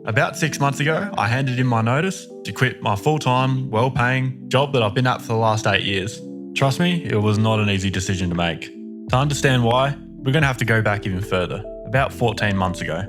About 6 months ago, I handed in my notice to quit my full-time, well-paying job that I've been at for the last 8 years. Trust me, it was not an easy decision to make. To understand why, we're going to have to go back even further, about 14 months ago.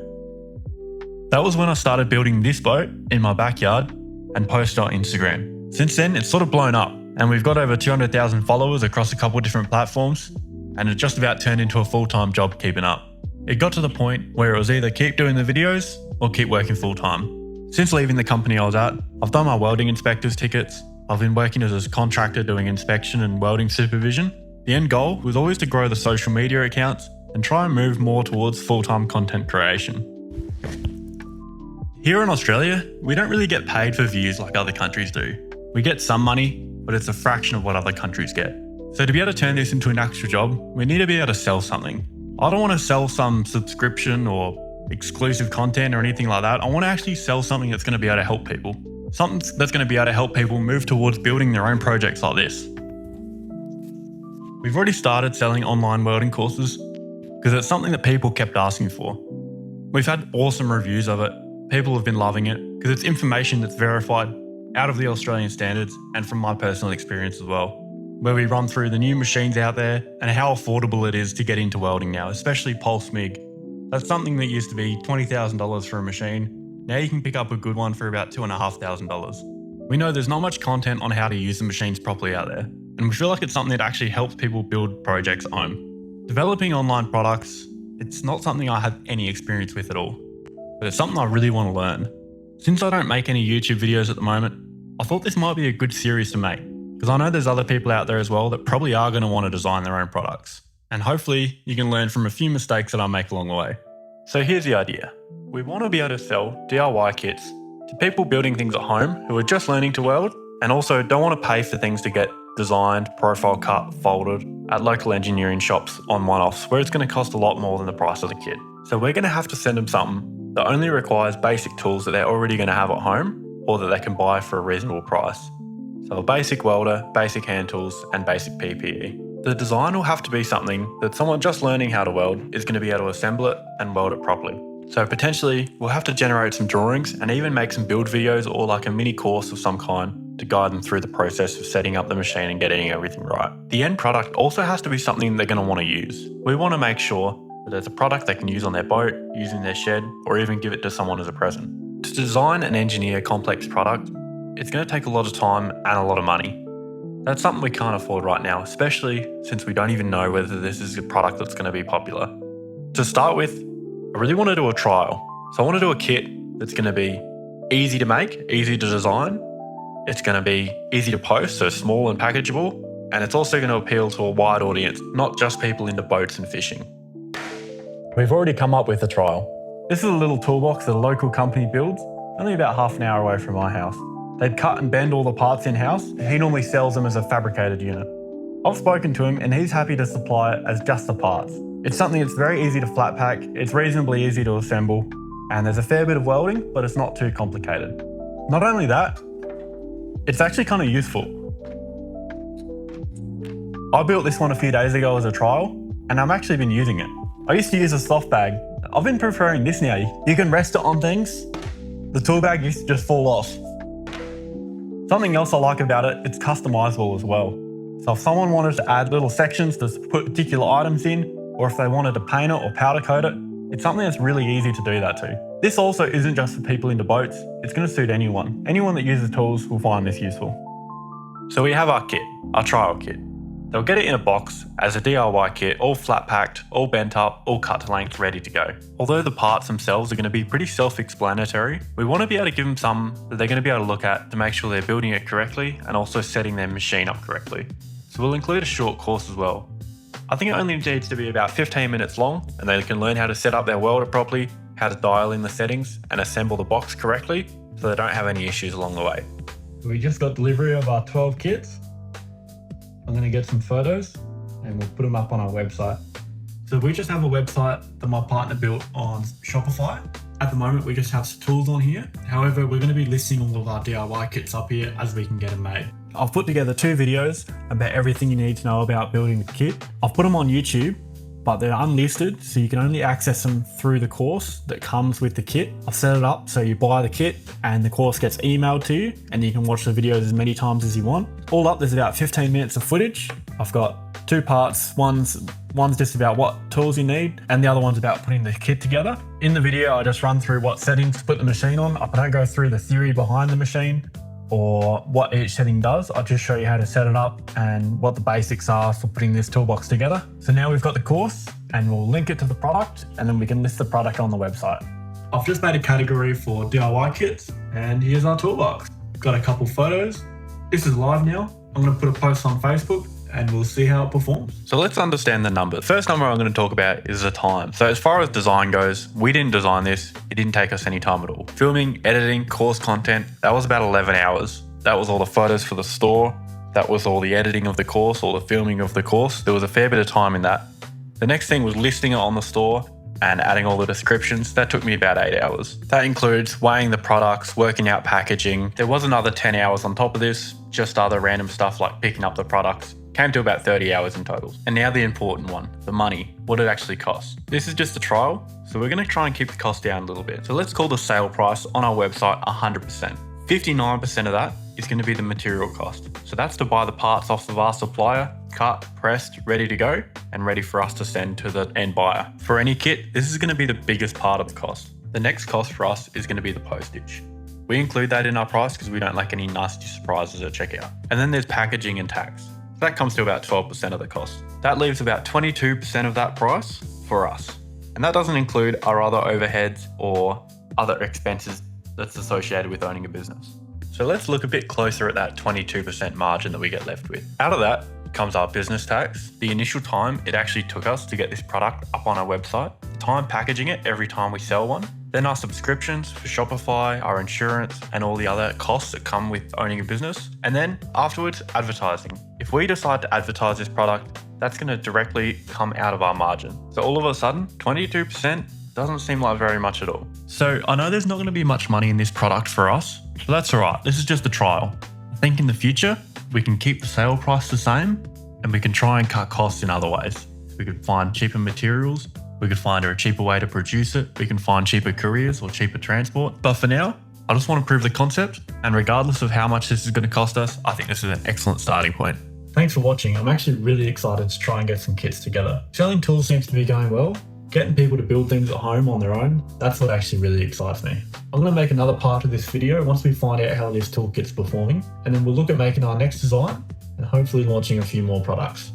That was when I started building this boat in my backyard and posted on Instagram. Since then, it's sort of blown up, and we've got over 200,000 followers across a couple of different platforms, and it just about turned into a full-time job keeping up. It got to the point where it was either keep doing the videos or keep working full-time. Since leaving the company I was at, I've done my welding inspector's tickets, I've been working as a contractor doing inspection and welding supervision. The end goal was always to grow the social media accounts and try and move more towards full-time content creation. Here in Australia, we don't really get paid for views like other countries do. We get some money, but it's a fraction of what other countries get. So to be able to turn this into an actual job, we need to be able to sell something. I don't want to sell some subscription or exclusive content or anything like that. I want to actually sell something that's going to be able to help people. Something that's going to be able to help people move towards building their own projects like this. We've already started selling online welding courses because it's something that people kept asking for. We've had awesome reviews of it. People have been loving it because it's information that's verified out of the Australian standards and from my personal experience as well, where we run through the new machines out there and how affordable it is to get into welding now, especially pulse MIG. That's something that used to be $20,000 for a machine. Now you can pick up a good one for about $2,500. We know there's not much content on how to use the machines properly out there, and we feel like it's something that actually helps people build projects at home. Developing online products, it's not something I have any experience with at all, but it's something I really want to learn. Since I don't make any YouTube videos at the moment, I thought this might be a good series to make, because I know there's other people out there as well that probably are going to want to design their own products. And hopefully you can learn from a few mistakes that I make along the way. So here's the idea. We want to be able to sell DIY kits to people building things at home who are just learning to weld and also don't want to pay for things to get designed, profile cut, folded at local engineering shops on one-offs where it's going to cost a lot more than the price of the kit. So we're going to have to send them something that only requires basic tools that they're already going to have at home or that they can buy for a reasonable price. So a basic welder, basic hand tools and basic PPE. The design will have to be something that someone just learning how to weld is going to be able to assemble it and weld it properly. So potentially we'll have to generate some drawings and even make some build videos or like a mini course of some kind to guide them through the process of setting up the machine and getting everything right. The end product also has to be something they're going to want to use. We want to make sure that there's a product they can use on their boat, use in their shed, or even give it to someone as a present. To design and engineer a complex product, it's going to take a lot of time and a lot of money. That's something we can't afford right now, especially since we don't even know whether this is a product that's going to be popular. To start with, I really want to do a trial. So I want to do a kit that's going to be easy to make, easy to design. It's going to be easy to post, so small and packageable. And it's also going to appeal to a wide audience, not just people into boats and fishing. We've already come up with a trial. This is a little toolbox that a local company builds, only about half an hour away from my house. They'd cut and bend all the parts in-house, and he normally sells them as a fabricated unit. I've spoken to him and he's happy to supply it as just the parts. It's something that's very easy to flat pack, it's reasonably easy to assemble, and there's a fair bit of welding, but it's not too complicated. Not only that, it's actually kind of useful. I built this one a few days ago as a trial, and I've actually been using it. I used to use a soft bag. I've been preferring this now. You can rest it on things. The tool bag used to just fall off. Something else I like about it, it's customizable as well. So if someone wanted to add little sections to put particular items in, or if they wanted to paint it or powder coat it, it's something that's really easy to do that to. This also isn't just for people into boats, it's going to suit anyone. Anyone that uses tools will find this useful. So we have our kit, our trial kit. They'll get it in a box as a DIY kit, all flat packed, all bent up, all cut to length, ready to go. Although the parts themselves are going to be pretty self-explanatory, we want to be able to give them some that they're going to be able to look at to make sure they're building it correctly and also setting their machine up correctly. So we'll include a short course as well. I think it only needs to be about 15 minutes long and they can learn how to set up their welder properly, how to dial in the settings and assemble the box correctly so they don't have any issues along the way. We just got delivery of our 12 kits. I'm going to get some photos and we'll put them up on our website. So we just have a website that my partner built on Shopify. At the moment, we just have some tools on here. However, we're going to be listing all of our DIY kits up here as we can get them made. I've put together 2 videos about everything you need to know about building the kit. I've put them on YouTube but they're unlisted, so you can only access them through the course that comes with the kit. I've set it up so you buy the kit and the course gets emailed to you, and you can watch the videos as many times as you want. All up, there's about 15 minutes of footage. I've got two parts. One's just about what tools you need, and the other one's about putting the kit together. In the video, I just run through what settings to put the machine on. I don't go through the theory behind the machine or what each setting does. I'll just show you how to set it up and what the basics are for putting this toolbox together. So now we've got the course, and we'll link it to the product, and then we can list the product on the website. I've just made a category for DIY kits, and here's our toolbox. Got a couple photos. This is live now. I'm going to put a post on Facebook, and we'll see how it performs. So let's understand the numbers. First number I'm going to talk about is the time. So as far as design goes, we didn't design this. It didn't take us any time at all. Filming, editing, course content, that was about 11 hours. That was all the photos for the store. That was all the editing of the course, all the filming of the course. There was a fair bit of time in that. The next thing was listing it on the store and adding all the descriptions. That took me about 8 hours. That includes weighing the products, working out packaging. There was another 10 hours on top of this, just other random stuff like picking up the products. Came to about 30 hours in total. And now the important one, the money, what it actually costs. This is just a trial, so we're gonna try and keep the cost down a little bit. So let's call the sale price on our website 100%. 59% of that is gonna be the material cost. So that's to buy the parts off of our supplier, cut, pressed, ready to go, and ready for us to send to the end buyer. For any kit, this is gonna be the biggest part of the cost. The next cost for us is gonna be the postage. We include that in our price because we don't like any nasty surprises at checkout. And then there's packaging and tax. That comes to about 12% of the cost. That leaves about 22% of that price for us. And that doesn't include our other overheads or other expenses that's associated with owning a business. So let's look a bit closer at that 22% margin that we get left with. Out of that comes our business tax, the initial time it actually took us to get this product up on our website, time packaging it every time we sell one, then our subscriptions for Shopify, our insurance, and all the other costs that come with owning a business. And then afterwards, advertising. If we decide to advertise this product, that's going to directly come out of our margin. So all of a sudden, 22% doesn't seem like very much at all. So I know there's not going to be much money in this product for us, but that's all right. This is just a trial. I think in the future, we can keep the sale price the same, and we can try and cut costs in other ways. We could find cheaper materials. We could find a cheaper way to produce it. We can find cheaper couriers or cheaper transport. But for now, I just want to prove the concept. And regardless of how much this is going to cost us, I think this is an excellent starting point. Thanks for watching. I'm actually really excited to try and get some kits together. Selling tools seems to be going well. Getting people to build things at home on their own, that's what actually really excites me. I'm going to make another part of this video once we find out how this toolkit's performing. And then we'll look at making our next design and hopefully launching a few more products.